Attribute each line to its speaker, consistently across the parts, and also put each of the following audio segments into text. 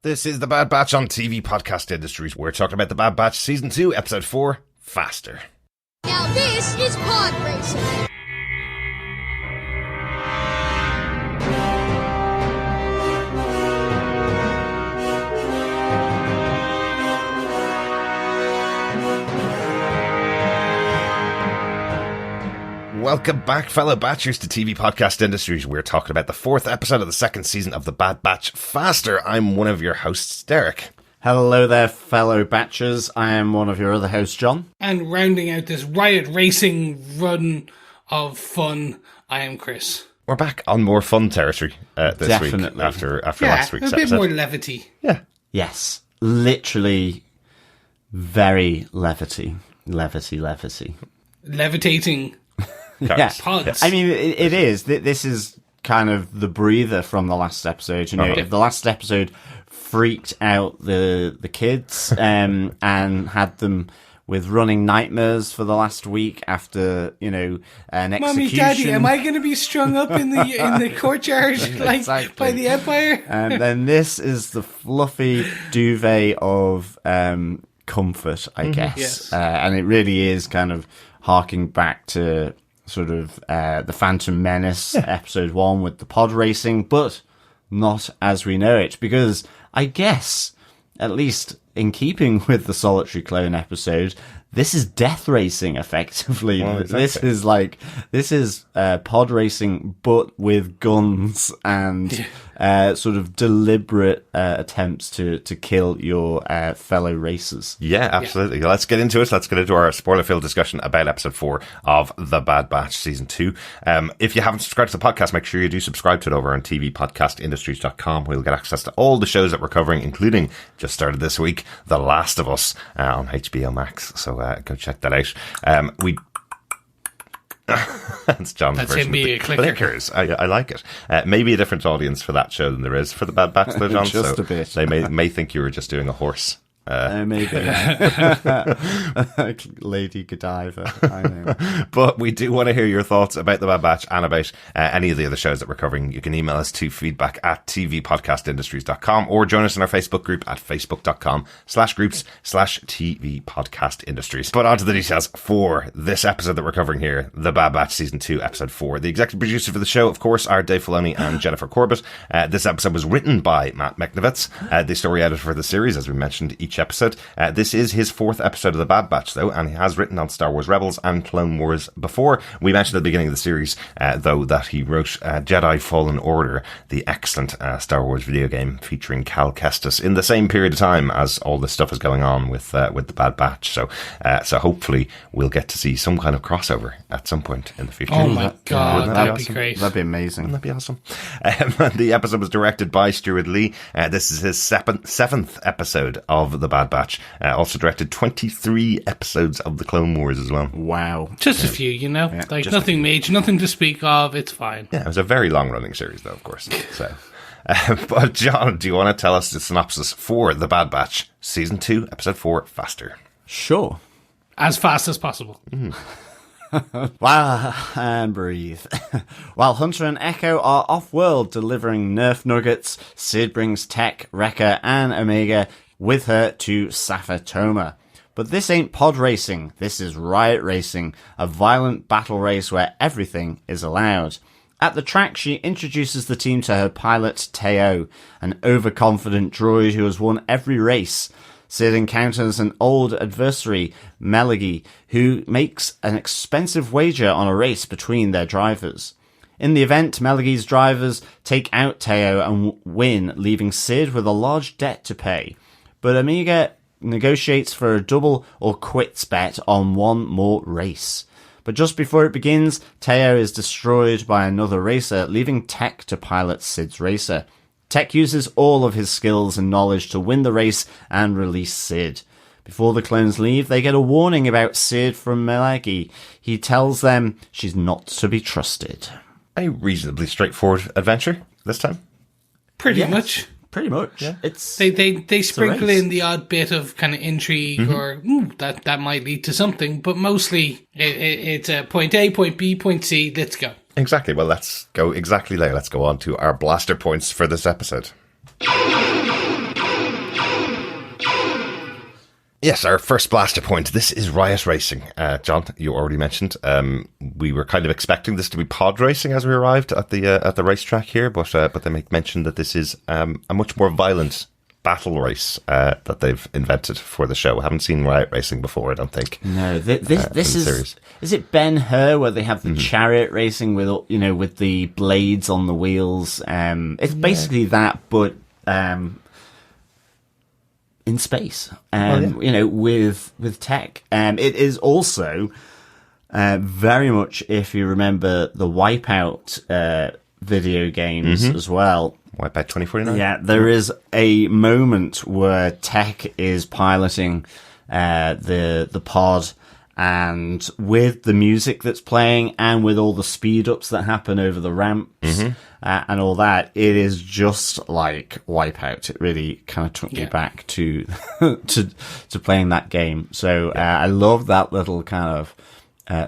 Speaker 1: This is The Bad Batch on TV Podcast Industries. We're talking about The Bad Batch Season 2, Episode 4, Faster.
Speaker 2: Now this is pod racing.
Speaker 1: Welcome back, fellow Batchers, to TV Podcast Industries. We're talking about the 4th episode of the 2nd season of The Bad Batch, Faster. I'm one of your hosts, Derek.
Speaker 3: Hello there, fellow Batchers. I am one of your other hosts, John.
Speaker 4: And rounding out this Riot Racing run of fun, I am Chris.
Speaker 1: We're back on more fun territory this
Speaker 3: Definitely.
Speaker 1: week after last week's
Speaker 4: a bit
Speaker 1: episode.
Speaker 4: more levity.
Speaker 1: Yeah.
Speaker 3: Yes, literally very levity.
Speaker 4: Levitating.
Speaker 3: Yeah,
Speaker 4: Pods.
Speaker 3: I mean, it is. This is kind of the breather from the last episode. You know, the last episode freaked out the kids and had them with running nightmares for the last week after, you know, an execution.
Speaker 4: Mommy, Daddy, am I going to be strung up in the courtyard like
Speaker 3: Exactly.
Speaker 4: by the Empire?
Speaker 3: And then this is the fluffy duvet of comfort, I guess.
Speaker 4: Yes.
Speaker 3: And it really is kind of harking back to sort of the Phantom Menace episode 1 with the pod racing, but not as we know it, because I guess, at least in keeping with the Solitary Clone episode, this is death racing, effectively.
Speaker 1: Well, exactly.
Speaker 3: This is pod racing, but with guns and sort of deliberate attempts to kill your fellow racers.
Speaker 1: Yeah, absolutely. Let's get into it. Let's get into our spoiler-filled discussion about Episode 4 of The Bad Batch Season 2. If you haven't subscribed to the podcast, make sure you do subscribe to it over on tvpodcastindustries.com. We'll get access to all the shows that we're covering, including, just started this week, The Last of Us on HBO Max. So go check that out. That's John's
Speaker 4: That's
Speaker 1: version
Speaker 4: him being
Speaker 1: of
Speaker 4: a
Speaker 1: the
Speaker 4: clicker.
Speaker 1: clickers. I like it. Maybe a different audience for that show than there is for The Bad Batch, though, John.
Speaker 3: Just
Speaker 1: so
Speaker 3: a bit.
Speaker 1: They may think you were just doing a horse.
Speaker 3: Maybe. Like Lady Godiva. I know.
Speaker 1: But we do want to hear your thoughts about The Bad Batch and about any of the other shows that we're covering. You can email us to feedback@tvpodcastindustries.com or join us in our Facebook group at facebook.com/groups/tvpodcastindustries. But on to the details for this episode that we're covering here, The Bad Batch Season 2, Episode 4. The executive producer for the show, of course, are Dave Filoni and Jennifer Corbett. This episode was written by Matt Meknowitz, the story editor for the series, as we mentioned each episode. This is his 4th episode of The Bad Batch, though, and he has written on Star Wars Rebels and Clone Wars before. We mentioned at the beginning of the series, though, that he wrote Jedi Fallen Order, the excellent Star Wars video game featuring Cal Kestis in the same period of time as all this stuff is going on with The Bad Batch. So hopefully we'll get to see some kind of crossover at some point in the future.
Speaker 4: Oh my God,
Speaker 1: Wouldn't
Speaker 4: that'd
Speaker 1: be
Speaker 4: be
Speaker 1: awesome?
Speaker 4: great.
Speaker 3: That'd be amazing.
Speaker 1: Wouldn't that be awesome? The episode was directed by Stuart Lee. This is his 7th episode of The Bad Batch. Also directed 23 episodes of the Clone Wars as well.
Speaker 3: Wow.
Speaker 4: Just a few, you know? Like
Speaker 1: just a
Speaker 4: nothing major, nothing to speak of, it's fine.
Speaker 1: Yeah, it was a very long-running series, though, of course. So, but John, do you want to tell us the synopsis for The Bad Batch, Season 2, Episode 4, Faster?
Speaker 3: Sure.
Speaker 4: As fast as possible.
Speaker 3: Wow, and breathe. While Hunter and Echo are off-world delivering Nerf Nuggets, Sid brings Tech, Wrecker, and Omega with her to Safa Toma. But this ain't pod racing, this is Riot Racing, a violent battle race where everything is allowed. At the track, she introduces the team to her pilot, TAY-O, an overconfident droid who has won every race. Sid encounters an old adversary, Mellegi, who makes an expensive wager on a race between their drivers. In the event, Mellegi's drivers take out TAY-O and win, leaving Sid with a large debt to pay. But Omega negotiates for a double or quits bet on one more race. But just before it begins, TAY-O is destroyed by another racer, leaving Tech to pilot Sid's racer. Tech uses all of his skills and knowledge to win the race and release Sid. Before the clones leave, they get a warning about Sid from Mellegi. He tells them she's not to be trusted.
Speaker 1: A reasonably straightforward adventure this time.
Speaker 4: Pretty much.
Speaker 3: Pretty much.
Speaker 1: Yeah.
Speaker 3: It's
Speaker 4: They sprinkle
Speaker 3: race.
Speaker 4: in the odd bit of kind of intrigue or that might lead to something, but mostly it's a point A, point B, point C, let's go.
Speaker 1: Exactly. Well, let's go exactly there. Let's go on to our blaster points for this episode. Yes, our first blaster point. This is Riot Racing. John, you already mentioned. We were kind of expecting this to be pod racing as we arrived at the racetrack here, but they make mention that this is a much more violent battle race that they've invented for the show. I haven't seen Riot Racing before, I don't think.
Speaker 3: No, this is it Ben-Hur where they have the chariot racing with with the blades on the wheels. It's basically that, but in space, with tech. It is also very much, if you remember the Wipeout video games as well.
Speaker 1: Wipeout 2049?
Speaker 3: Yeah, there is a moment where Tech is piloting the pod, and with the music that's playing and with all the speed ups that happen over the ramps and all that, it is just like Wipeout. It really kind of took me back to to playing that game. So I love that little kind of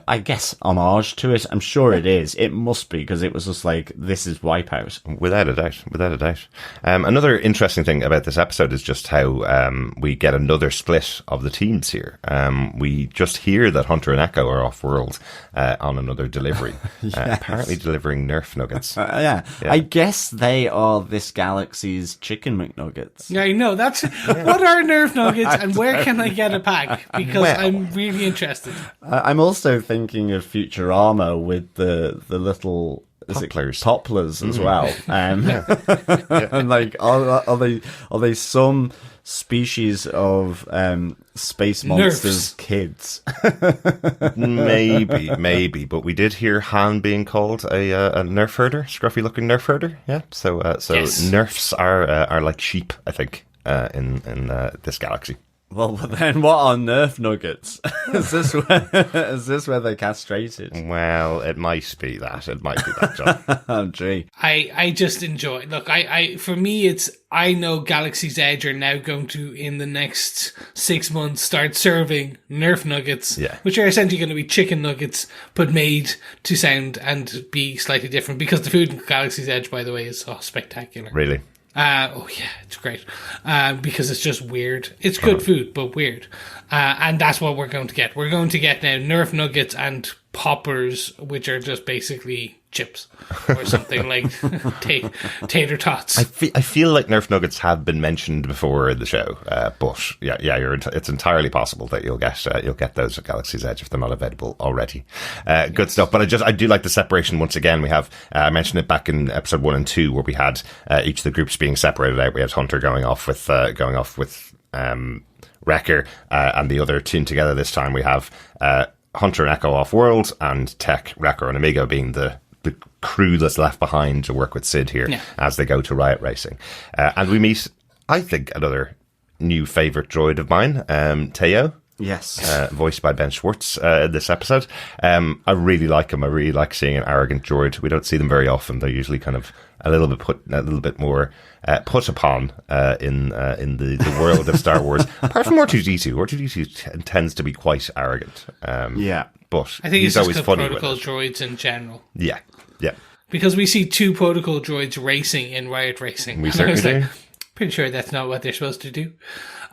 Speaker 3: I guess homage to it. I'm sure it is. It must be, because it was just like, this is Wipeout.
Speaker 1: Without a doubt. Another interesting thing about this episode is just how we get another split of the teams here. We just hear that Hunter and Echo are off-world on another delivery, apparently delivering Nerf Nuggets.
Speaker 3: Yeah, I guess they are this galaxy's chicken McNuggets.
Speaker 4: Yeah, I know. That's what are Nerf Nuggets, and where can I get a pack? Because I'm really interested.
Speaker 3: I'm also thinking of Futurama with the little poplars as well. And like, are they some species of space monsters kids?
Speaker 1: maybe, but we did hear Han being called a Nerf herder, scruffy looking Nerf herder. Yeah, so yes. Nerfs are like sheep, I think, in this galaxy.
Speaker 3: Well, then what are Nerf Nuggets? Is this where they're castrated?
Speaker 1: Well, it might be that. John.
Speaker 3: Oh, gee.
Speaker 4: I just enjoy. Look, for me, I know Galaxy's Edge are now going to, in the next 6 months, start serving Nerf Nuggets, which are essentially going to be chicken nuggets, but made to sound and be slightly different, because the food in Galaxy's Edge, by the way, is spectacular.
Speaker 1: Really?
Speaker 4: It's great. Because it's just weird. It's good food, but weird. And that's what we're going to get. We're going to get now Nerf Nuggets and poppers, which are just basically chips or something like tater tots.
Speaker 1: I feel like Nerf Nuggets have been mentioned before in the show, but it's entirely possible that you'll get those at Galaxy's Edge if they're not available already. Good stuff. But I do like the separation once again. We have I mentioned it back in episode 1 and 2 where we had each of the groups being separated out. We had Hunter going off with Wrecker, and the other team together. This time we have Hunter and Echo off world, and Tech, Wrecker, and Amigo being the crew that's left behind to work with Sid here as they go to Riot Racing. And we meet, I think, another new favourite droid of mine, TAY-O.
Speaker 3: Yes.
Speaker 1: Voiced by Ben Schwartz in this episode. I really like him. I really like seeing an arrogant droid. We don't see them very often. They're usually kind of a little bit more put upon in the world of Star Wars. Apart from R2-D2. R2-D2 tends to be quite arrogant. But
Speaker 4: I think
Speaker 1: he's
Speaker 4: it's
Speaker 1: always
Speaker 4: just
Speaker 1: funny
Speaker 4: protocol
Speaker 1: with it.
Speaker 4: droids in general.
Speaker 1: Yeah.
Speaker 4: Because we see 2 protocol droids racing in Riot Racing.
Speaker 1: We certainly do.
Speaker 4: Pretty sure that's not what they're supposed to do.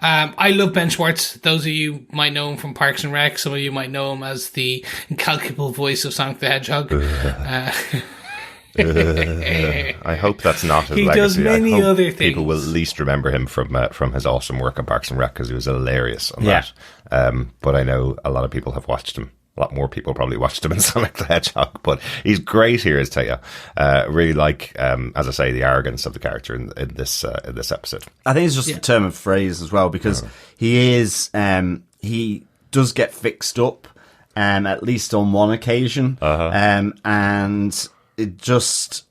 Speaker 4: I love Ben Schwartz. Those of you might know him from Parks and Rec. Some of you might know him as the incalculable voice of Sonic the Hedgehog.
Speaker 1: I hope that's not his
Speaker 4: he
Speaker 1: legacy.
Speaker 4: Does many
Speaker 1: I hope
Speaker 4: other things.
Speaker 1: People will at least remember him from his awesome work on Parks and Rec, because he was hilarious on that. But I know a lot of people have watched him. A lot more people probably watched him in Sonic the Hedgehog, but he's great here as TAY-O. Really like, as I say, the arrogance of the character in this episode.
Speaker 3: I think it's just a term of phrase as well, because he does get fixed up, at least on one occasion, and it just.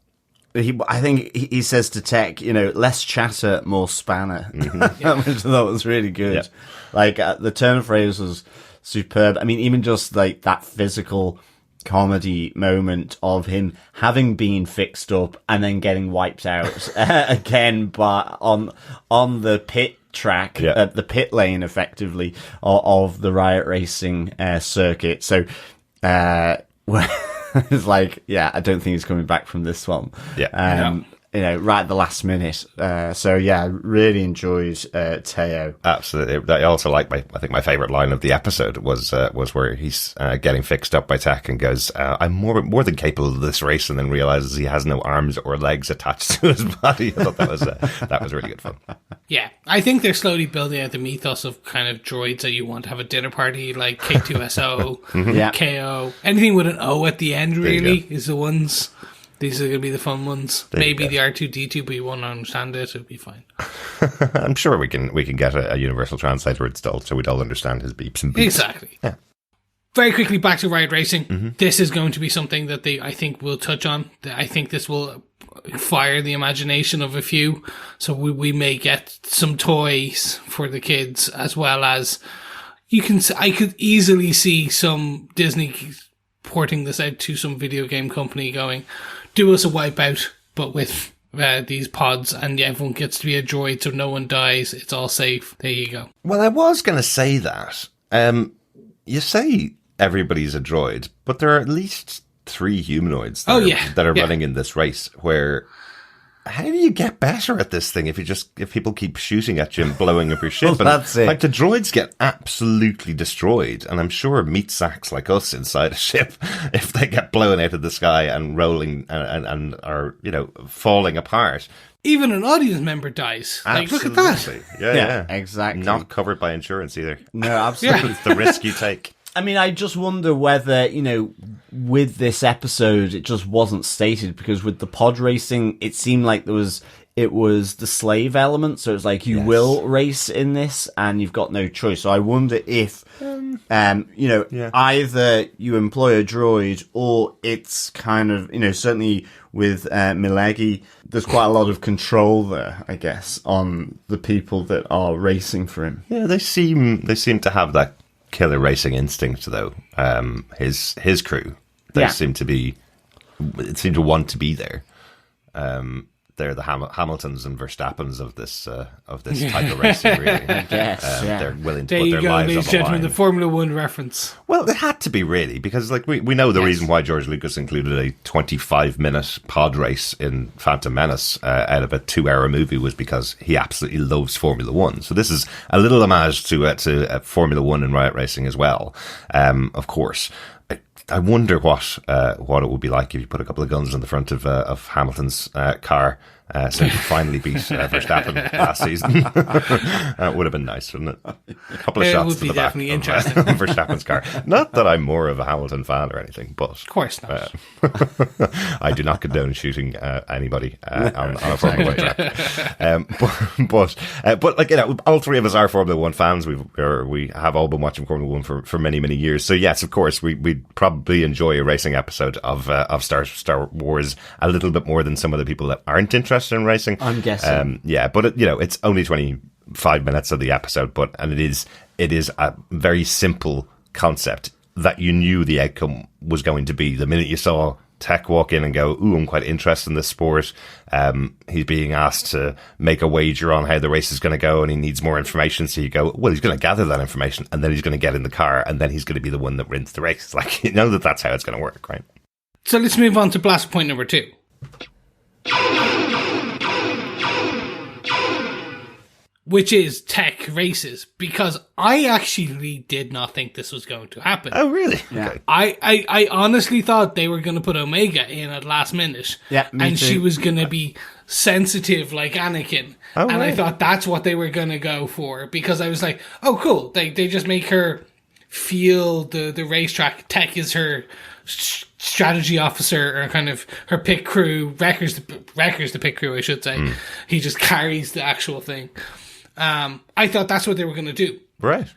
Speaker 3: I think he says to Tech, less chatter, more spanner, which I thought was really good. Yeah. Like the turn of phrase was superb. I mean, even just like that physical comedy moment of him having been fixed up and then getting wiped out again, but on the pit track, the pit lane, effectively of the Riot Racing circuit. So, it's like, I don't think he's coming back from this one. right at the last minute. So yeah, really enjoyed TAY-O.
Speaker 1: Absolutely. I also like I think my favorite line of the episode was where he's getting fixed up by Tech and goes, "I'm more than capable of this race," and then realizes he has no arms or legs attached to his body. I thought that was really good fun.
Speaker 4: Yeah, I think they're slowly building out the mythos of kind of droids that you want to have a dinner party, like K2SO, KO. Anything with an O at the end, really, is the ones. These are going to be the fun ones. Maybe the R2-D2, but you won't understand it. It'll be fine.
Speaker 1: I'm sure we can get a universal translator installed so we'd all understand his beeps and beeps.
Speaker 4: Exactly.
Speaker 1: Yeah.
Speaker 4: Very quickly, back to Riot Racing. This is going to be something that they, I think, will touch on. I think this will fire the imagination of a few. So we may get some toys for the kids, as well as I could easily see some Disney porting this out to some video game company going, do us a Wipeout, but with these pods, and everyone gets to be a droid, so no one dies. It's all safe. There you go.
Speaker 1: Well, I was going to say that. You say everybody's a droid, but there are at least 3 humanoids that are running in this race, where how do you get better at this thing if people keep shooting at you and blowing up your ship?
Speaker 3: Well, that's it.
Speaker 1: Like, the droids get absolutely destroyed, and I'm sure meat sacks like us inside a ship, if they get blown out of the sky and rolling and are, falling apart.
Speaker 4: Even an audience member dies. Like, look at that.
Speaker 1: Yeah,
Speaker 3: exactly.
Speaker 1: Not covered by insurance either.
Speaker 3: No, absolutely.
Speaker 1: It's the risk you take.
Speaker 3: I mean, I just wonder whether, with this episode, it just wasn't stated, because with the pod racing, it seemed like it was the slave element. So it's like, you will race in this and you've got no choice. So I wonder if, either you employ a droid, or it's kind of, certainly with Mellegi, there's quite a lot of control there, I guess, on the people that are racing for him.
Speaker 1: Yeah, they seem to have that killer racing instinct, though. His crew, they seem to want to be there. They're the Hamiltons and Verstappens of this type of racing, really. I guess, they're willing to put their lives on the line.
Speaker 4: Ladies and gentlemen, the Formula 1 reference.
Speaker 1: Well, it had to be, really, because we know the reason why George Lucas included a 25-minute pod race in Phantom Menace out of a 2-hour movie was because he absolutely loves Formula 1. So this is a little homage to Formula 1 and Riot Racing as well, of course. I wonder what it would be like if you put a couple of guns in the front of Hamilton's car, so he could finally beat Verstappen last season. It would have been nice, wouldn't it? A couple of shots to the back of Verstappen's car. Not that I'm more of a Hamilton fan or anything, but
Speaker 4: of course not.
Speaker 1: I do not condone shooting anybody on a Formula 1 track. But all 3 of us are Formula 1 fans. We have all been watching Formula 1 for many, many years. So yes, of course, we'd probably enjoy a racing episode of Star Wars a little bit more than some of the people that aren't interested in racing.
Speaker 3: I'm guessing.
Speaker 1: But it's only 25 minutes of the episode, and it is a very simple concept that you knew the outcome was going to be the minute you saw Tech walk in and go, "Ooh, I'm quite interested in this sport." He's being asked to make a wager on how the race is going to go, and he needs more information. So you go, well, he's going to gather that information, and then he's going to get in the car, and then he's going to be the one that wins the race. Like, that's how it's going to work, right?
Speaker 4: So let's move on to blast point number 2. Which is Tech races, because I actually did not think this was going to happen.
Speaker 1: Oh, really?
Speaker 3: Yeah.
Speaker 1: Okay.
Speaker 4: I honestly thought they were going to put Omega in at last minute.
Speaker 3: Yeah, me
Speaker 4: and
Speaker 3: too.
Speaker 4: she was going to be sensitive like Anakin.
Speaker 1: Oh,
Speaker 4: and
Speaker 1: right.
Speaker 4: I thought that's what they were going to go for, because I was like, oh, cool. They just make her feel the racetrack. Tech is her strategy officer, or kind of her pit crew. Wrecker's the pit crew, I should say. He just carries the actual thing. I thought that's what they were going to do.
Speaker 1: Right.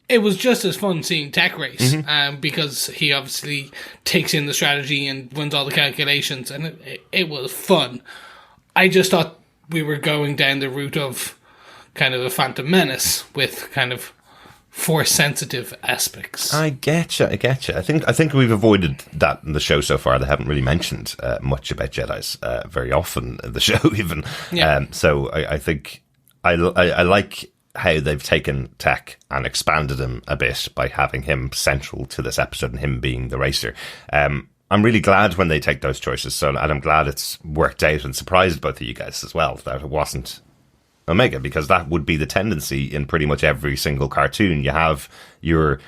Speaker 4: It was just as fun seeing Tech race, because he obviously takes in the strategy and runs all the calculations, and it was fun. I just thought we were going down the route of kind of a Phantom Menace with kind of Force-sensitive aspects.
Speaker 1: I get you. I think we've avoided that in the show so far. They haven't really mentioned much about Jedis very often in the show, even.
Speaker 4: Yeah.
Speaker 1: So I think I like how they've taken Tech and expanded him a bit by having him central to this episode and him being the racer. I'm really glad when they take those choices. So, and I'm glad it's worked out and surprised both of you guys as well that it wasn't Omega, because that would be the tendency in pretty much every single cartoon. You have your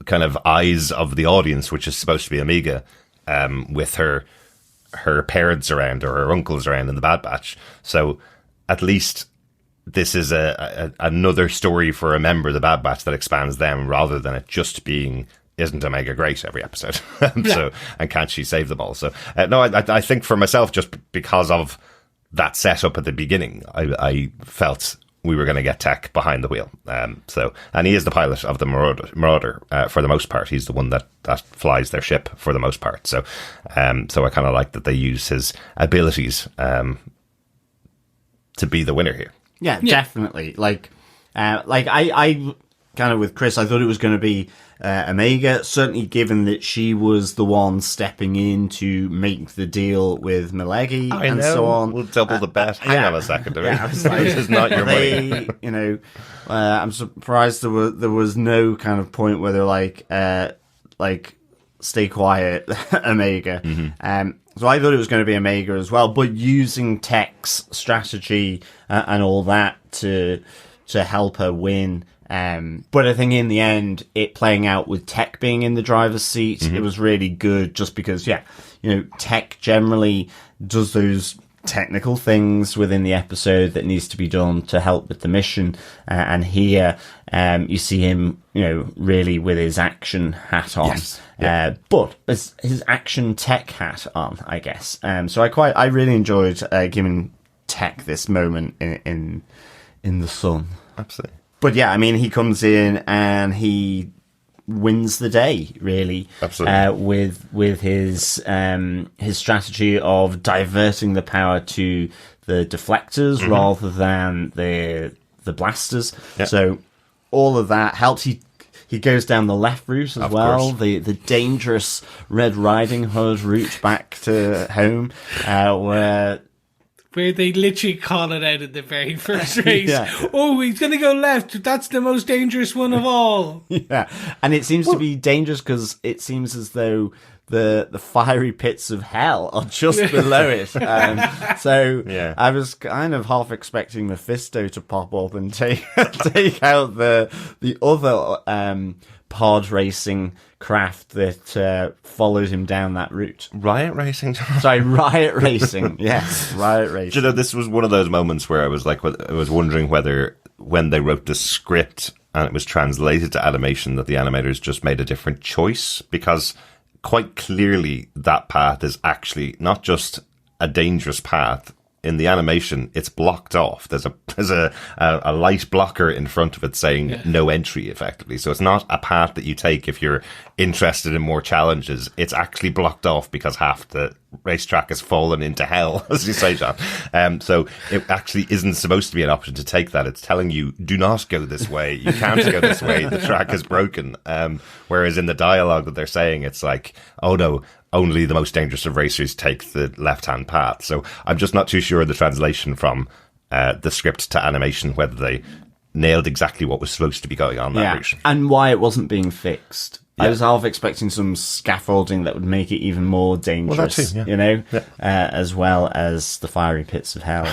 Speaker 1: kind of eyes of the audience, which is supposed to be Omega, with her parents around or her uncles around in the Bad Batch. So at least this is another story for a member of the Bad Batch that expands them, rather than it just being, isn't Omega great every episode? So, and can't she save them all? So no, I think for myself, just because of that setup at the beginning, I felt we were going to get Tech behind the wheel. So, and he is the pilot of the Marauder for the most part. He's the one that flies their ship for the most part. So, so I kind of like that they use his abilities to be the winner here.
Speaker 3: Yeah, definitely. Like I kind of with Chris, I thought it was going to be Omega, certainly given that she was the one stepping in to make the deal with Mellegi and so on.
Speaker 1: We'll double the bet. Hang on a second. This is not your money.
Speaker 3: You know, I'm surprised there was no kind of point where they're like stay quiet, Omega. So I thought it was going to be Omega as well, but using Tech's strategy and all that to help her win. But I think in the end, it playing out with Tech being in the driver's seat, it was really good just because, Tech generally does those technical things within the episode that needs to be done to help with the mission. And here, you see him, really with his action hat on. Yes. But his action tech hat on, I guess. So I really enjoyed giving Tech this moment in the sun.
Speaker 1: Absolutely.
Speaker 3: But yeah, I mean, he comes in and he wins the day, really.
Speaker 1: Absolutely.
Speaker 3: With his strategy of diverting the power to the deflectors rather than the blasters. Yep. So all of that helps. He goes down the left route as well, the dangerous Red Riding Hood route back to home,
Speaker 4: where they literally call it out at the very first race. Oh, he's going to go left. That's the most dangerous one of all.
Speaker 3: Yeah, and it seems to be dangerous because it seems as though the fiery pits of hell are just below it. So I was kind of half expecting Mephisto to pop up and take out the other pod racing craft that followed him down that route.
Speaker 1: Riot Racing?
Speaker 3: Sorry, Riot Racing. Yes, Riot Racing.
Speaker 1: Do you know, this was one of those moments where I was wondering whether when they wrote the script and it was translated to animation that the animators just made a different choice, because quite clearly that path is actually not just a dangerous path. In the animation, it's blocked off. There's a light blocker in front of it saying no entry, effectively. So it's not a path that you take if you're interested in more challenges. It's actually blocked off because half the racetrack has fallen into hell, as you say, John. So it actually isn't supposed to be an option to take that. It's telling you, do not go this way. You can't go this way. The track is broken. Whereas in the dialogue that they're saying, it's like, oh no, only the most dangerous of racers take the left-hand path. So I'm just not too sure of the translation from the script to animation, whether they nailed exactly what was supposed to be going on that route.
Speaker 3: And why it wasn't being fixed. I was half expecting some scaffolding that would make it even more dangerous, as well as the fiery pits of hell,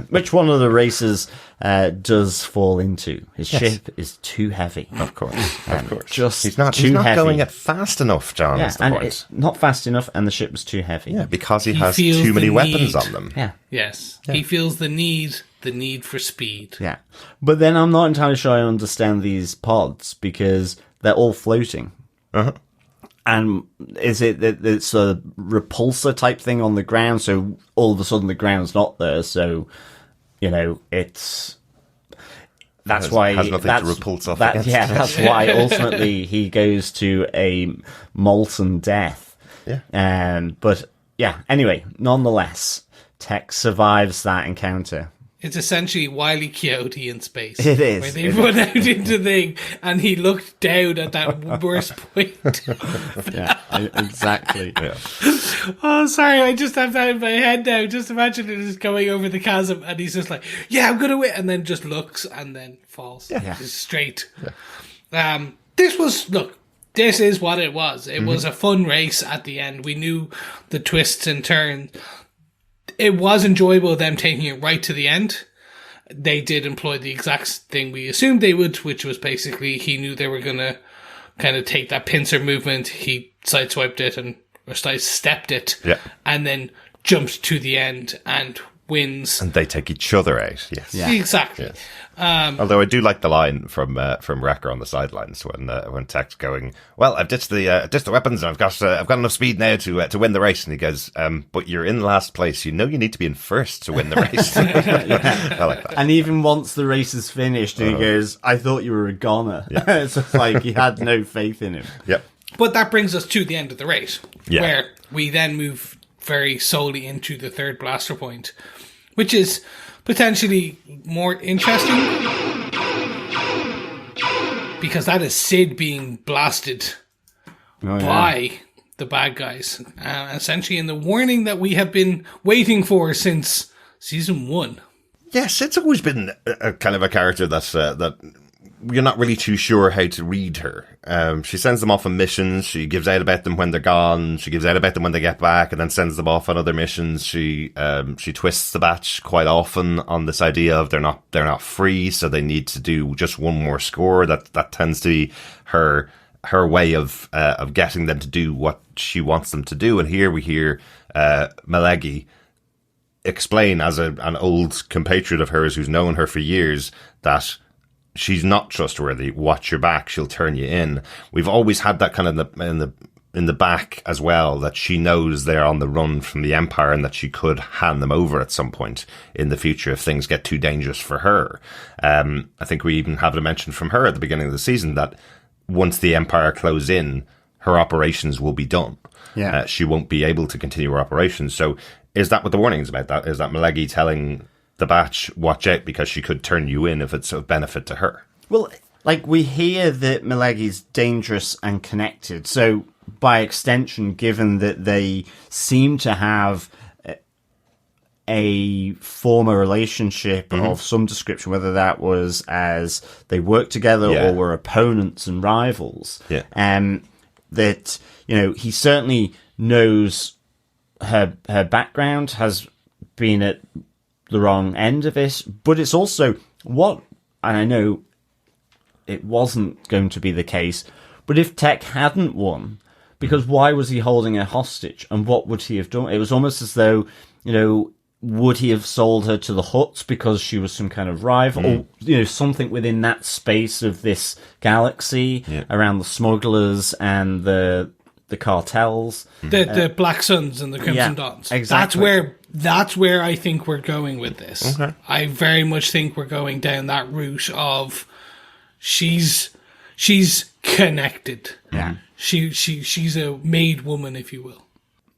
Speaker 3: which one of the racers does fall into. His ship is too heavy.
Speaker 1: Of course.
Speaker 3: Just
Speaker 1: he's not
Speaker 3: heavy.
Speaker 1: Going it fast enough, John, is the point.
Speaker 3: It's not fast enough, and the ship was too heavy.
Speaker 1: Yeah, because he has too many weapons on them.
Speaker 3: Yeah.
Speaker 4: Yes. Yeah. He feels the need for speed.
Speaker 3: Yeah. But then I'm not entirely sure I understand these pods, because they're all floating. And is it that it's a repulsor type thing on the ground, so all of a sudden the ground's not there, so it's why
Speaker 1: has nothing to repulse off against.
Speaker 3: Yeah, that's why ultimately he goes to a molten death. But anyway, nonetheless, Tech survives that encounter.
Speaker 4: It's essentially Wile E. Coyote in space.
Speaker 3: It is.
Speaker 4: Where they run out into the thing, and he looked down at that worst point.
Speaker 3: Exactly. Yeah.
Speaker 4: Oh, sorry, I just have that in my head now. Just imagine it is going over the chasm, and he's just like, yeah, I'm going to win, and then just looks, and then falls. Just straight. Yeah. This was, look, this is what it was. It was a fun race at the end. We knew the twists and turns. It was enjoyable, them taking it right to the end. They did employ the exact thing we assumed they would, which was basically he knew they were going to kind of take that pincer movement. He sideswiped it or sidestepped it, and then jumped to the end and wins.
Speaker 1: And they take each other out. Yes,
Speaker 4: exactly.
Speaker 1: Yes. Although I do like the line from Wrecker on the sidelines when Tech's going, well, I've ditched the weapons and I've got enough speed now to win the race. And he goes, but you're in last place. You know you need to be in first to win the race. I like that.
Speaker 3: And even once the race is finished, and he goes, I thought you were a goner. Yeah. So it's like he had no faith in him.
Speaker 1: Yep.
Speaker 4: But that brings us to the end of the race, where we then move very solely into the third blaster point, which is potentially more interesting because that is Sid being blasted by the bad guys, essentially in the warning that we have been waiting for since season 1.
Speaker 1: Yes, it's always been a kind of a character that you're not really too sure how to read her. She sends them off on missions. She gives out about them when they're gone. She gives out about them when they get back, and then sends them off on other missions. She twists the batch quite often on this idea of they're not free, so they need to do just one more score. That tends to be her way of getting them to do what she wants them to do. And here we hear Mellegi explain, as an old compatriot of hers who's known her for years, that she's not trustworthy. Watch your back. She'll turn you in. We've always had that kind of in the back as well, that she knows they're on the run from the Empire and that she could hand them over at some point in the future if things get too dangerous for her. I think we even have a mention from her at the beginning of the season that once the Empire close in, her operations will be done. Yeah. She won't be able to continue her operations. So is that what the warning is about? That is that Mellegi telling the batch, watch out, because she could turn you in if it's of benefit to her.
Speaker 3: Well, like, we hear that Melegi's dangerous and connected, so by extension, given that they seem to have a former relationship of some description, whether that was as they worked together or were opponents and rivals, that, you know, he certainly knows her background, has been at the wrong end of it, but it's also and I know it wasn't going to be the case, but if Tech hadn't won, because why was he holding her hostage, and what would he have done? It was almost as though, you know, would he have sold her to the Hutts because she was some kind of rival, or, you know, something within that space of this galaxy around the smugglers and the cartels,
Speaker 4: the Black Suns and the Crimson Dawns.
Speaker 3: Exactly.
Speaker 4: That's where I think we're going with this. Okay. I very much think we're going down that route of she's connected. Yeah. She's a made woman, if you will.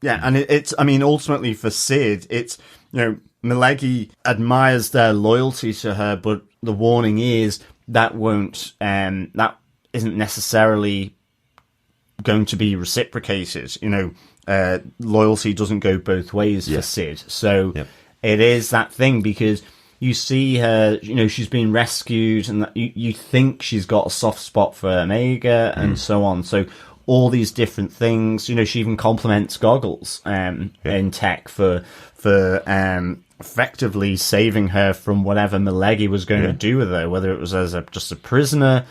Speaker 3: Yeah, and it's, I mean, ultimately for Sid, it's, you know, Mellegi admires their loyalty to her, but the warning is that that isn't necessarily going to be reciprocated. You know, loyalty doesn't go both ways for Sid. So it is that thing, because you see her, you know, she's been rescued, and you think she's got a soft spot for Omega and so on. So all these different things, you know, she even compliments Goggles in Tech for effectively saving her from whatever Mellegi was going to do with her, whether it was as just a prisoner,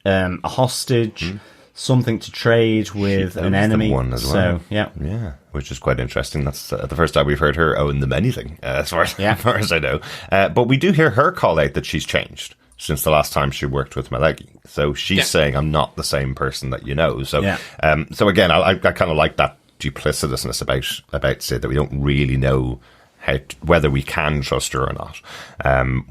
Speaker 3: a hostage, something to trade with an enemy.
Speaker 1: One as well. So, yeah, which is quite interesting. That's the first time we've heard her own them anything, as far as I know. But we do hear her call out that she's changed since the last time she worked with Mellegi. So she's saying, I'm not the same person that you know. So, so again, I kind of like that duplicitousness about Sid, that we don't really know whether we can trust her or not.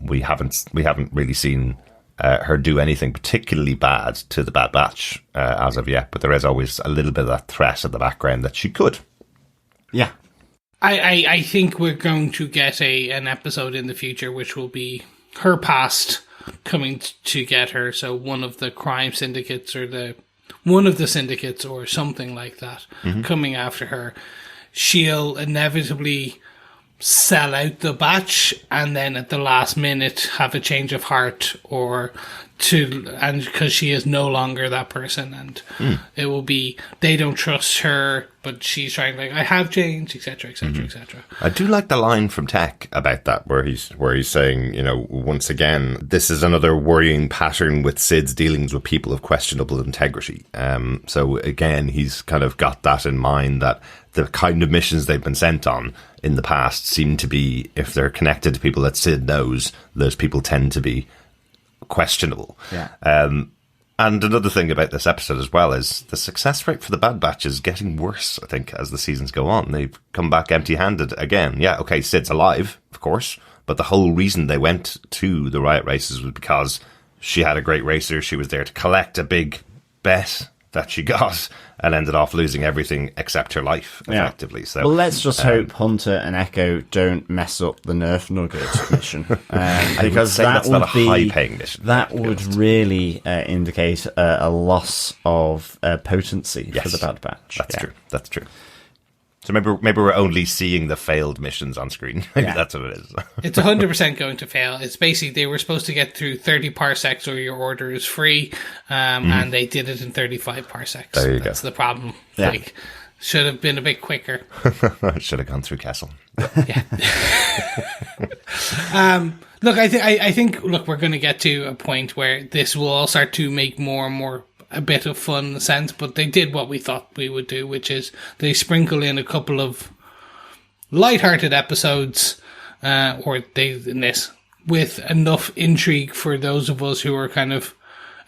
Speaker 1: We haven't really seen her do anything particularly bad to the Bad Batch as of yet, but there is always a little bit of that threat in the background that she could.
Speaker 3: Yeah.
Speaker 4: I think we're going to get an episode in the future which will be her past coming to get her. So one of the crime syndicates or one of the syndicates or something like that coming after her. She'll inevitably sell out the batch and then at the last minute have a change of heart and because she is no longer that person, and it will be they don't trust her, but she's trying like I have changed, etc., etc., etc.
Speaker 1: I do like the line from Tech about that, where he's saying, once again, this is another worrying pattern with Sid's dealings with people of questionable integrity. So again, he's kind of got that in mind, that the kind of missions they've been sent on in the past seem to be, if they're connected to people that Sid knows, those people tend to be questionable.
Speaker 3: Yeah.
Speaker 1: And another thing about this episode as well is the success rate for the Bad Batch is getting worse, I think, as the seasons go on. They've come back empty-handed again. Yeah, okay, Sid's alive, of course, but the whole reason they went to the Riot Races was because she had a great racer. She was there to collect a big bet that she got and ended off losing everything except her life, effectively. So,
Speaker 3: well, let's just hope Hunter and Echo don't mess up the Nerf Nugget mission, because
Speaker 1: that's not a high-paying mission.
Speaker 3: That would really indicate a loss of potency for the Bad Batch.
Speaker 1: That's true. So maybe we're only seeing the failed missions on screen. That's what it is.
Speaker 4: It's 100% going to fail. It's basically they were supposed to get through 30 parsecs or your order is free, and they did it in 35 parsecs.
Speaker 1: There you
Speaker 4: That's
Speaker 1: go.
Speaker 4: the problem.
Speaker 3: Yeah.
Speaker 4: Like, should have been a bit quicker.
Speaker 1: Should have gone through Kessel.
Speaker 4: Yeah. Look, I think we're going to get to a point where this will all start to make more and more a bit of fun sense, but they did what we thought we would do, which is they sprinkle in a couple of light-hearted episodes, with enough intrigue for those of us who are kind of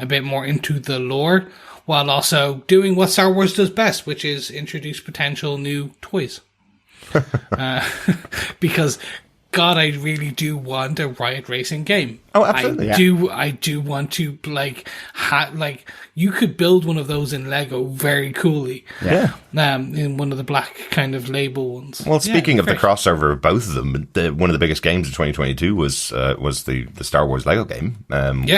Speaker 4: a bit more into the lore, while also doing what Star Wars does best, which is introduce potential new toys. Because God, I really do want a Riot Racing game.
Speaker 1: Oh, absolutely.
Speaker 4: I do want to you could build one of those in Lego very coolly.
Speaker 1: Yeah.
Speaker 4: In one of the black kind of label ones.
Speaker 1: Well, speaking of the crossover of both of them, one of the biggest games of 2022 was the Star Wars Lego game,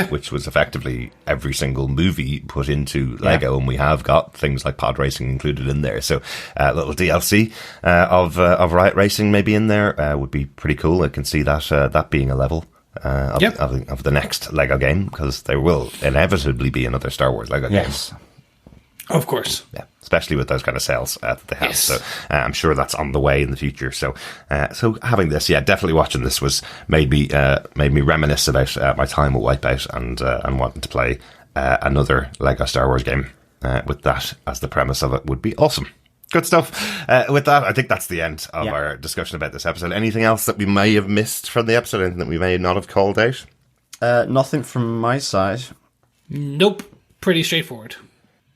Speaker 1: which was effectively every single movie put into Lego, and we have got things like pod racing included in there. So a little DLC of Riot Racing maybe in there would be pretty cool. I can see that being a level of the next Lego game, because there will inevitably be another Star Wars Lego game.
Speaker 4: Of course.
Speaker 1: Yeah, especially with those kind of sales that they have.
Speaker 4: Yes.
Speaker 1: So I'm sure that's on the way in the future. So having this, definitely watching this made me reminisce about my time with Wipeout and wanting to play another Lego Star Wars game with that as the premise of it would be awesome. Good stuff. With that, I think that's the end of our discussion about this episode. Anything else that we may have missed from the episode? Anything that we may not have called out?
Speaker 3: Nothing from my side.
Speaker 4: Nope. Pretty straightforward.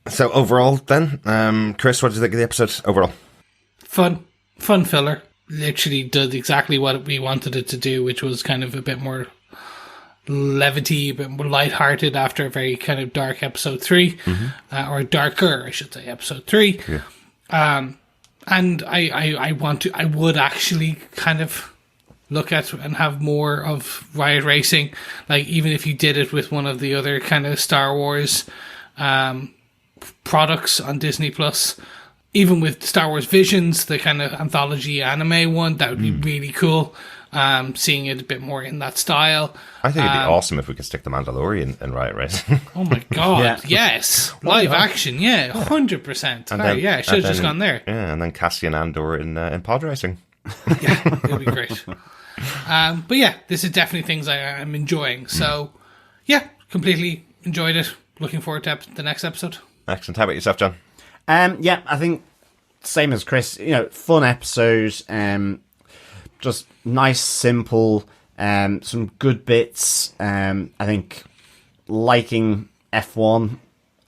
Speaker 1: So overall then, Chris, what did you think of the episode overall?
Speaker 4: Fun filler. Literally did exactly what we wanted it to do, which was kind of a bit more levity, a bit more lighthearted after a very kind of dark episode 3, or darker, I should say, episode 3. Yeah. And I would actually kind of look at and have more of Riot Racing, like even if you did it with one of the other kind of Star Wars products on Disney Plus, even with Star Wars Visions, the kind of anthology anime one, that would be really cool. Seeing it a bit more in that style.
Speaker 1: I think it'd be awesome if we could stick the Mandalorian in Riot Racing.
Speaker 4: Oh my god, yes. Live action, 100%. I should have just gone there.
Speaker 1: Yeah, and then Cassian Andor in pod racing.
Speaker 4: Yeah, it would be great. But this is definitely things I'm enjoying. So, completely enjoyed it. Looking forward to the next episode.
Speaker 1: Excellent. How about yourself, John?
Speaker 3: I think same as Chris. Fun episode. Just nice, simple, some good bits. I think liking F1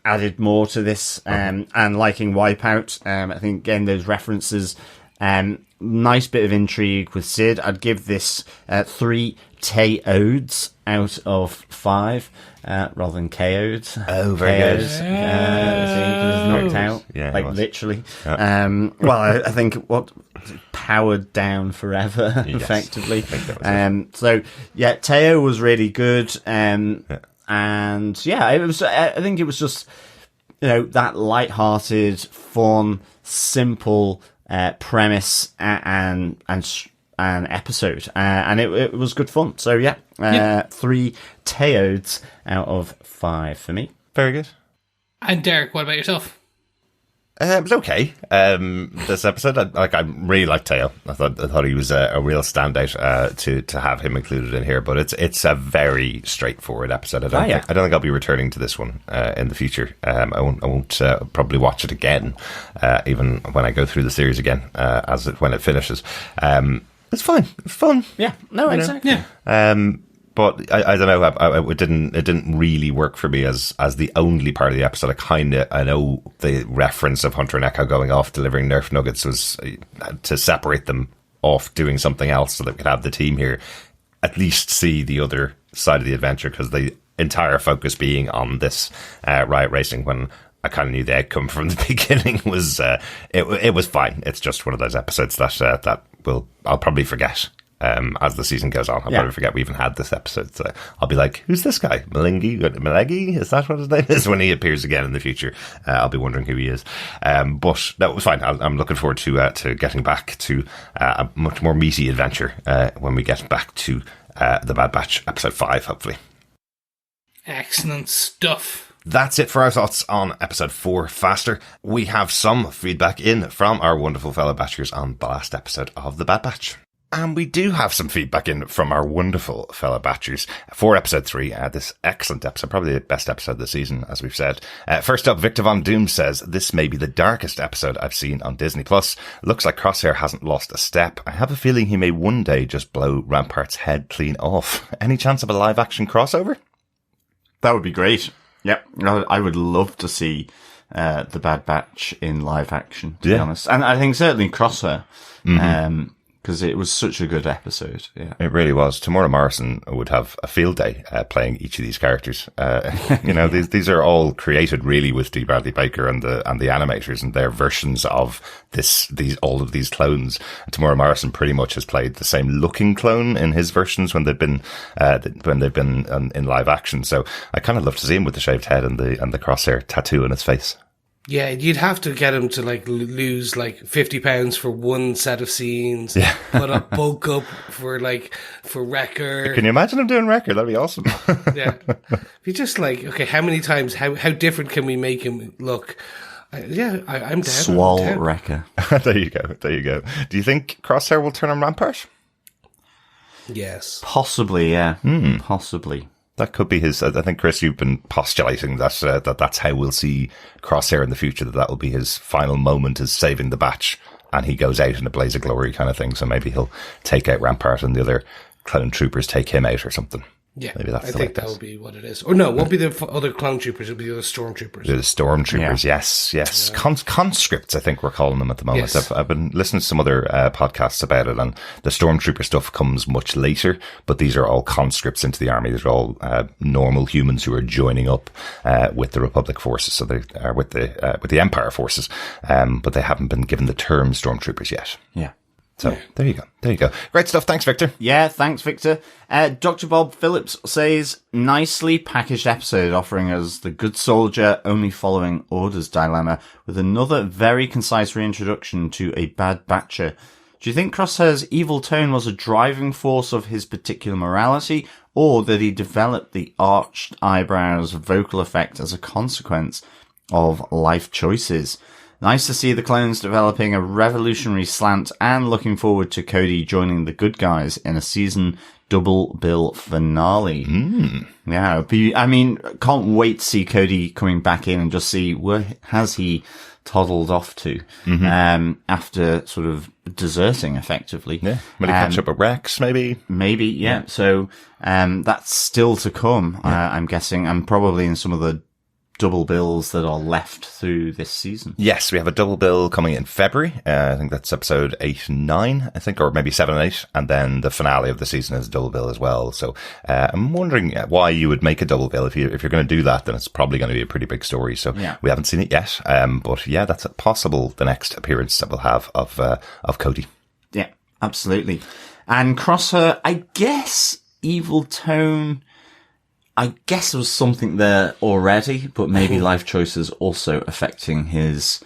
Speaker 3: added more to this, and liking Wipeout. I think, again, those references, nice bit of intrigue with Sid. I'd give this 3 TAY-O's out of 5, rather than KO'd.
Speaker 1: Oh, very good.
Speaker 3: Knocked out, literally. Well, I think powered down forever, effectively. So TAY-O was really good, and it was. I think it was just that light-hearted, fun, simple premise, and an episode, and it was good fun. So yeah, 3 TAY-Os out of 5 for me.
Speaker 1: Very good.
Speaker 4: And Derek, what about yourself?
Speaker 1: It was okay. This episode, I really liked TAY-O. I thought he was a real standout. To have him included in here, but it's a very straightforward episode. I don't think I'll be returning to this one in the future. I won't probably watch it again, even when I go through the series again, when it finishes. It's fine. It's fun.
Speaker 3: Yeah. No, exactly.
Speaker 1: Yeah. But I don't know. It didn't really work for me as the only part of the episode. I know the reference of Hunter and Echo going off delivering Nerf Nuggets was to separate them off doing something else so that we could have the team here at least see the other side of the adventure, because the entire focus being on this Riot Racing, when I kind of knew the outcome from the beginning, was it was fine. It's just one of those episodes that I'll probably forget. As the season goes on, I'll probably forget we even had this episode. So I'll be like, who's this guy? Mellegi? Is that what his name is? When he appears again in the future, I'll be wondering who he is. But that was fine. I'm looking forward to getting back to a much more meaty adventure when we get back to the Bad Batch episode 5, hopefully.
Speaker 4: Excellent stuff.
Speaker 1: That's it for our thoughts on episode 4, Faster. We have some feedback in from our wonderful fellow Batchers on the last episode of the Bad Batch. And we do have some feedback in from our wonderful fellow Batchers for episode 3. This excellent episode, probably the best episode of the season, as we've said. First up, Victor Von Doom says, this may be the darkest episode I've seen on Disney+. Looks like Crosshair hasn't lost a step. I have a feeling he may one day just blow Rampart's head clean off. Any chance of a live-action crossover?
Speaker 3: That would be great. Yep. I would love to see the Bad Batch in live action, to be honest. And I think certainly Crosshair. Because it was such a good episode. Yeah,
Speaker 1: it really was. Tamora Morrison would have a field day playing each of these characters. These are all created really with D. Bradley Baker and the animators and their versions of all of these clones. Tamora Morrison pretty much has played the same looking clone in his versions when they've been in live action. So I kind of love to see him with the shaved head and the crosshair tattoo on his face.
Speaker 4: Yeah, you'd have to get him to lose 50 pounds for one set of scenes. Yeah. Put up bulk up for Wrecker.
Speaker 1: Can you imagine him doing Wrecker? That'd be awesome.
Speaker 4: Yeah. If you just okay, how many times, how different can we make him look? I'm down.
Speaker 3: Swall Wrecker.
Speaker 1: There you go. Do you think Crosshair will turn on Rampart?
Speaker 4: Yes.
Speaker 3: Possibly, yeah. Possibly.
Speaker 1: That could be his. I think, Chris, you've been postulating that that's how we'll see Crosshair in the future. That will be his final moment, is saving the batch, and he goes out in a blaze of glory kind of thing. So maybe he'll take out Rampart, and the other clone troopers take him out or something.
Speaker 4: Yeah,
Speaker 1: maybe that's
Speaker 4: I think that will be what it is. Or no, it won't be the other clone troopers. It'll be the other stormtroopers.
Speaker 1: The stormtroopers, yes. Yeah. Conscripts, I think we're calling them at the moment. Yes. I've been listening to some other podcasts about it, and the stormtrooper stuff comes much later. But these are all conscripts into the army. These are all normal humans who are joining up with the Republic forces, so they are with the Empire forces. But they haven't been given the term stormtroopers yet.
Speaker 3: Yeah.
Speaker 1: So there you go. Great stuff. Thanks, Victor.
Speaker 3: Yeah, thanks, Victor. Dr. Bob Phillips says, nicely packaged episode offering us the good soldier only following orders dilemma with another very concise reintroduction to a bad batcher. Do you think Crosshair's evil tone was a driving force of his particular morality, or that he developed the arched eyebrows vocal effect as a consequence of life choices? Nice to see the clones developing a revolutionary slant, and looking forward to Cody joining the good guys in a season double bill finale. Yeah, can't wait to see Cody coming back in and just see where has he toddled off to after sort of deserting effectively.
Speaker 1: Yeah, maybe catch up with Rex, maybe.
Speaker 3: Maybe, yeah. So that's still to come, I'm guessing, and probably in some of the double bills that are left through this season.
Speaker 1: Yes, we have a double bill coming in February. I think that's episode 8 and 9, I think, or maybe 7 and 8. And then the finale of the season is a double bill as well. So I'm wondering why you would make a double bill. If you're going to do that, then it's probably going to be a pretty big story. So we haven't seen it yet. But yeah, that's possible the next appearance that we'll have of Cody.
Speaker 3: Yeah, absolutely. And Crosshair, I guess, evil tone, I guess there was something there already, but maybe life choices also affecting his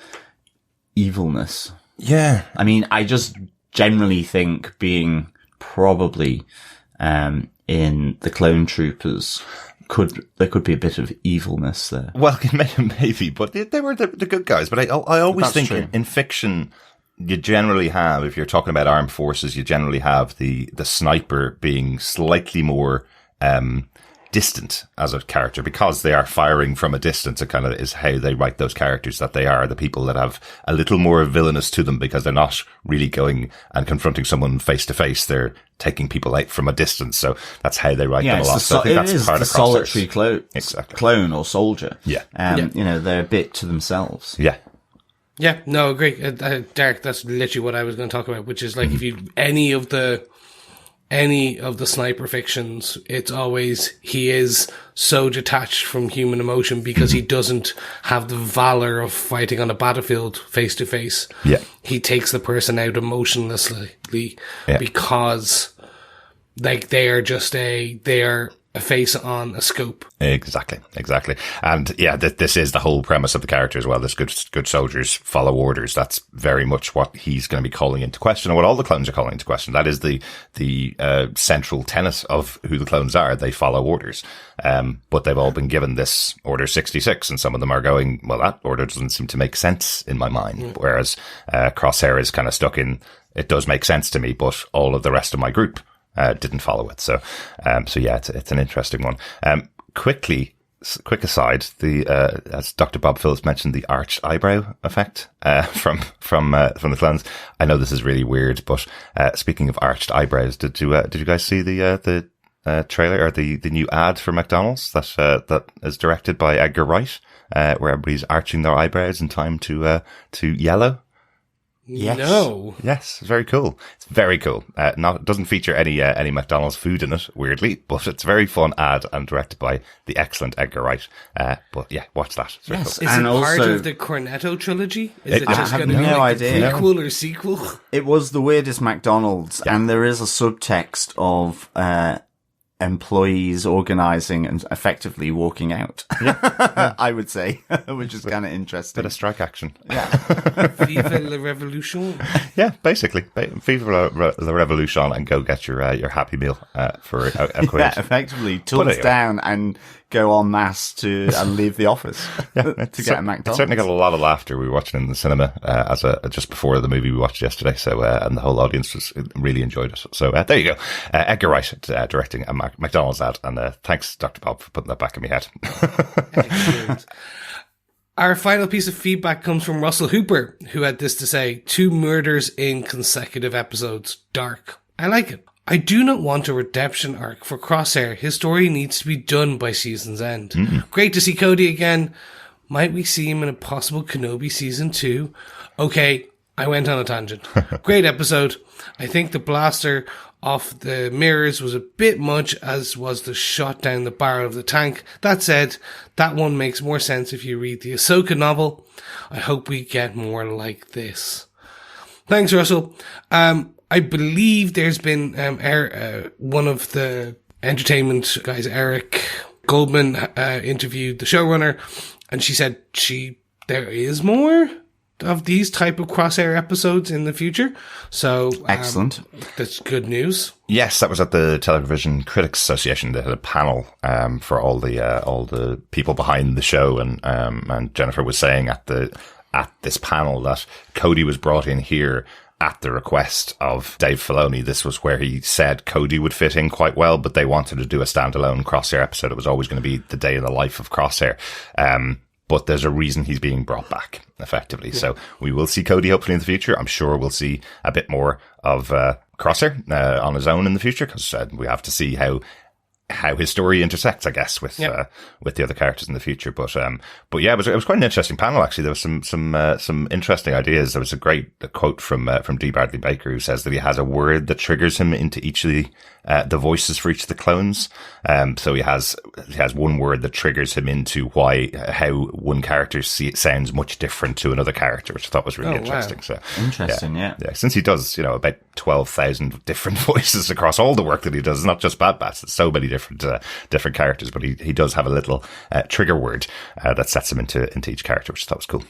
Speaker 3: evilness.
Speaker 1: Yeah.
Speaker 3: I mean, I just generally think being probably in the clone troopers, there could be a bit of evilness there.
Speaker 1: Well, maybe, but they were the good guys. But I always think in fiction, you generally have, if you're talking about armed forces, you generally have the sniper being slightly more distant as a character, because they are firing from a distance. It kind of is how they write those characters, that they are the people that have a little more villainous to them, because they're not really going and confronting someone face to face. They're taking people out from a distance. So that's how they write them a lot. So I think that's part of
Speaker 3: solitary clone or soldier.
Speaker 1: Yeah.
Speaker 3: They're a bit to themselves.
Speaker 1: Yeah.
Speaker 4: Yeah, no, agree. Derek, that's literally what I was going to talk about, which is like, if you, any of the sniper fictions, it's always, he is so detached from human emotion because he doesn't have the valor of fighting on a battlefield face to face.
Speaker 1: Yeah.
Speaker 4: He takes the person out emotionlessly because like they are a face on a scope.
Speaker 1: Exactly. And yeah, this is the whole premise of the character as well. This good soldiers follow orders. That's very much what he's going to be calling into question, and what all the clones are calling into question. That is the central tenet of who the clones are. They follow orders. But they've all been given this Order 66, and some of them are going, well, that order doesn't seem to make sense in my mind. Whereas Crosshair is kind of stuck in, it does make sense to me, but all of the rest of my group didn't follow it. So yeah, it's an interesting one. Quick aside, as Dr. Bob Phillips mentioned, the arched eyebrow effect, from the clones. I know this is really weird, but, speaking of arched eyebrows, did you guys see the trailer or the new ad for McDonald's that is directed by Edgar Wright, where everybody's arching their eyebrows in time to yellow?
Speaker 3: Yes.
Speaker 4: No.
Speaker 1: Yes, it's very cool. It's very cool. It doesn't feature any McDonald's food in it, weirdly, but it's a very fun ad and directed by the excellent Edgar Wright. But yeah, watch that. It's very cool.
Speaker 4: Is it part of the Cornetto trilogy? Is it just going to be like a prequel or sequel?
Speaker 3: It was the weirdest McDonald's, and there is a subtext of employees organizing and effectively walking out. I would say, which is kind of interesting.
Speaker 1: Bit of strike action.
Speaker 3: Yeah.
Speaker 4: Viva la Revolution.
Speaker 1: Yeah, basically. Viva la Revolution, and go get your Happy Meal for a quid.
Speaker 3: Yeah, effectively tools down and go en masse and leave the office to get a McDonald's.
Speaker 1: It certainly got a lot of laughter. We were watching in the cinema just before the movie we watched yesterday. So and the whole audience really enjoyed it. So there you go. Edgar Wright directing a McDonald's ad, and thanks, Dr. Bob, for putting that back in my head.
Speaker 4: Excellent. Our final piece of feedback comes from Russell Hooper, who had this to say: 2 murders in consecutive episodes. Dark. I like it. I do not want a redemption arc for Crosshair. His story needs to be done by season's end. Mm-hmm. Great to see Cody again. Might we see him in a possible Kenobi season 2? Okay, I went on a tangent. Great episode. I think the blaster off the mirrors was a bit much, as was the shot down the barrel of the tank. That said, that one makes more sense if you read the Ahsoka novel. I hope we get more like this. Thanks, Russell. I believe there's been one of the entertainment guys, Eric Goldman, interviewed the showrunner, and she said there is more of these type of Crosshair episodes in the future. So
Speaker 3: excellent.
Speaker 4: That's good news.
Speaker 1: Yes, that was at the Television Critics Association. They had a panel for all the people behind the show, and Jennifer was saying at this panel that Cody was brought in here at the request of Dave Filoni. This was where he said Cody would fit in quite well, but they wanted to do a standalone Crosshair episode. It was always going to be the day in the life of Crosshair. But there's a reason he's being brought back, effectively. Yeah. So we will see Cody hopefully in the future. I'm sure we'll see a bit more of Crosshair on his own in the future, because we have to see how his story intersects, I guess, with the other characters in the future. But yeah, it was quite an interesting panel, actually. There was some interesting ideas. There was a great quote from D. Bradley Baker, who says that he has a word that triggers him into each of the voices for each of the clones. So he has one word that triggers him into how one character sounds much different to another character, which I thought was really interesting.
Speaker 3: Wow. So interesting, yeah.
Speaker 1: Since he does, about 12,000 different voices across all the work that he does, not just Bad Batch. It's so many different characters, but he does have a little trigger word that sets him into each character, which I thought was cool.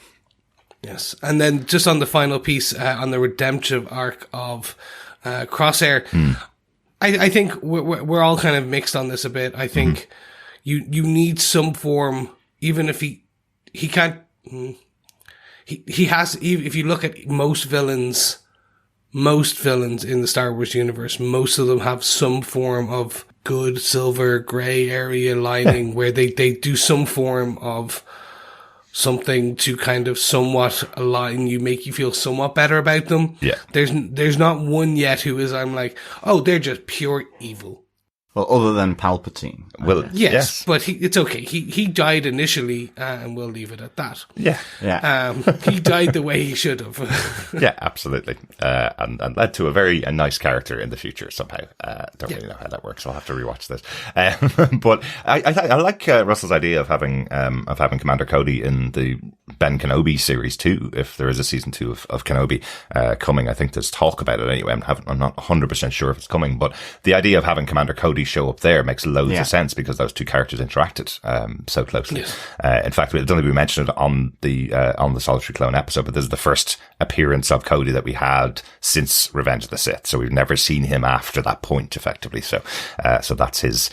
Speaker 4: Yes, and then just on the final piece, on the redemptive arc of Crosshair, I think we're all kind of mixed on this a bit. I think you need some form, even if he can't. He has. If you look at most villains in the Star Wars universe, most of them have some form of good silver gray area lining where they do some form of something to kind of somewhat align you, make you feel somewhat better about them.
Speaker 1: Yeah.
Speaker 4: There's not one yet who is, I'm like, oh, they're just pure evil.
Speaker 3: Well, other than Palpatine.
Speaker 1: Well,
Speaker 4: yes, but it's okay. He died initially, and we'll leave it at that.
Speaker 3: Yeah.
Speaker 4: He died the way he should have.
Speaker 1: Yeah, absolutely. And led to a nice character in the future somehow. Don't really know how that works. I'll have to rewatch this. But I like Russell's idea of having Commander Cody in the Ben Kenobi series too. If there is a season 2 of Kenobi coming, I think there's talk about it anyway. I'm not 100% sure if it's coming, but the idea of having Commander Cody show up there makes loads of sense because those two characters interacted so closely. Yes. In fact, I don't think we mentioned it on the Solitary Clone episode, but this is the first appearance of Cody that we had since Revenge of the Sith. So we've never seen him after that point, effectively. So that's his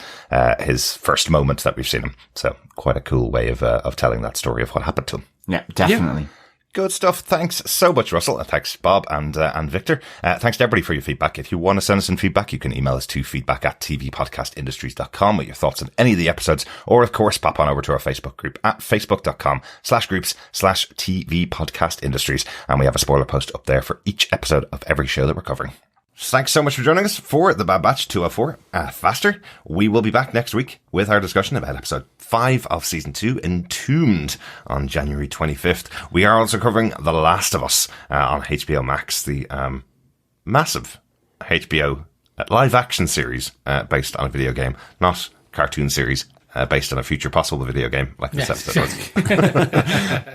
Speaker 1: first moment that we've seen him. So quite a cool way of telling that story of what happened to him.
Speaker 3: Yeah, definitely.
Speaker 1: Yeah. Good stuff. Thanks so much, Russell. And thanks, Bob and Victor. Thanks to everybody for your feedback. If you want to send us some feedback, you can email us to feedback@tvpodcastindustries.com with your thoughts on any of the episodes, or of course, pop on over to our Facebook group at facebook.com/groups/tvpodcastindustries. And we have a spoiler post up there for each episode of every show that we're covering. Thanks so much for joining us for The Bad Batch 204 Faster. We will be back next week with our discussion about episode 5 of season 2, Entombed, on January 25th. We are also covering The Last of Us on HBO Max, the massive HBO live action series based on a video game, not cartoon series based on a future possible video game like this episode was.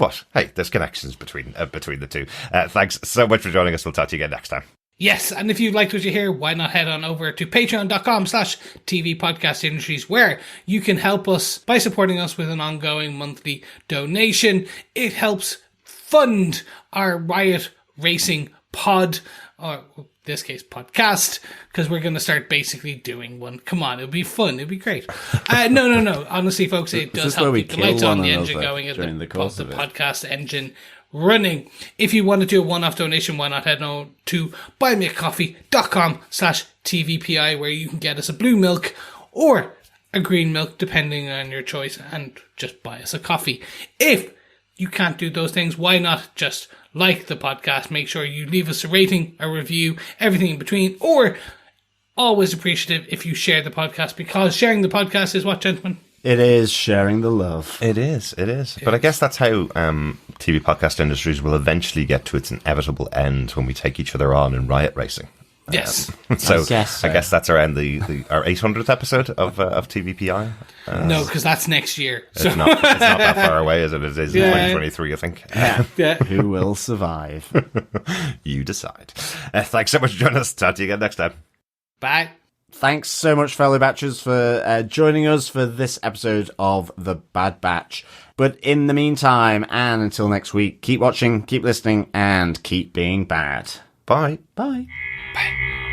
Speaker 1: But hey, there's connections between the two. Thanks so much for joining us. We'll talk to you again next time.
Speaker 4: Yes, and if you liked what you hear, why not head on over to patreon.com/tvpodcastindustries, where you can help us by supporting us with an ongoing monthly donation. It helps fund our Riot Racing pod, or in this case podcast, because we're going to start basically doing one. Come on, it'll be fun, it'll be great. No. Honestly, folks, it does help keep the lights on, the engine going, and the podcast engine running. If you want to do a one-off donation, why not head on to buymeacoffee.com/tvpi, where you can get us a blue milk or a green milk, depending on your choice, and just buy us a coffee. If you can't do those things, why not just like the podcast? Make sure you leave us a rating, a review, everything in between, or always appreciative if you share the podcast, because sharing the podcast is what, gentlemen?
Speaker 3: It is sharing the love.
Speaker 1: It is. But I guess that's how TV Podcast Industries will eventually get to its inevitable end when we take each other on in Riot Racing.
Speaker 4: Yes.
Speaker 1: So I guess that's around our 800th episode of TVPI.
Speaker 4: No, because that's next year.
Speaker 1: So. It's not that far away as it is in 2023, I think.
Speaker 3: Yeah. Who will survive?
Speaker 1: You decide. Thanks so much for joining us. Talk to you again next time.
Speaker 4: Bye.
Speaker 3: Thanks so much, fellow Batchers, for joining us for this episode of The Bad Batch. But in the meantime, and until next week, keep watching, keep listening, and keep being bad.
Speaker 1: Bye.
Speaker 3: Bye.
Speaker 4: Bye.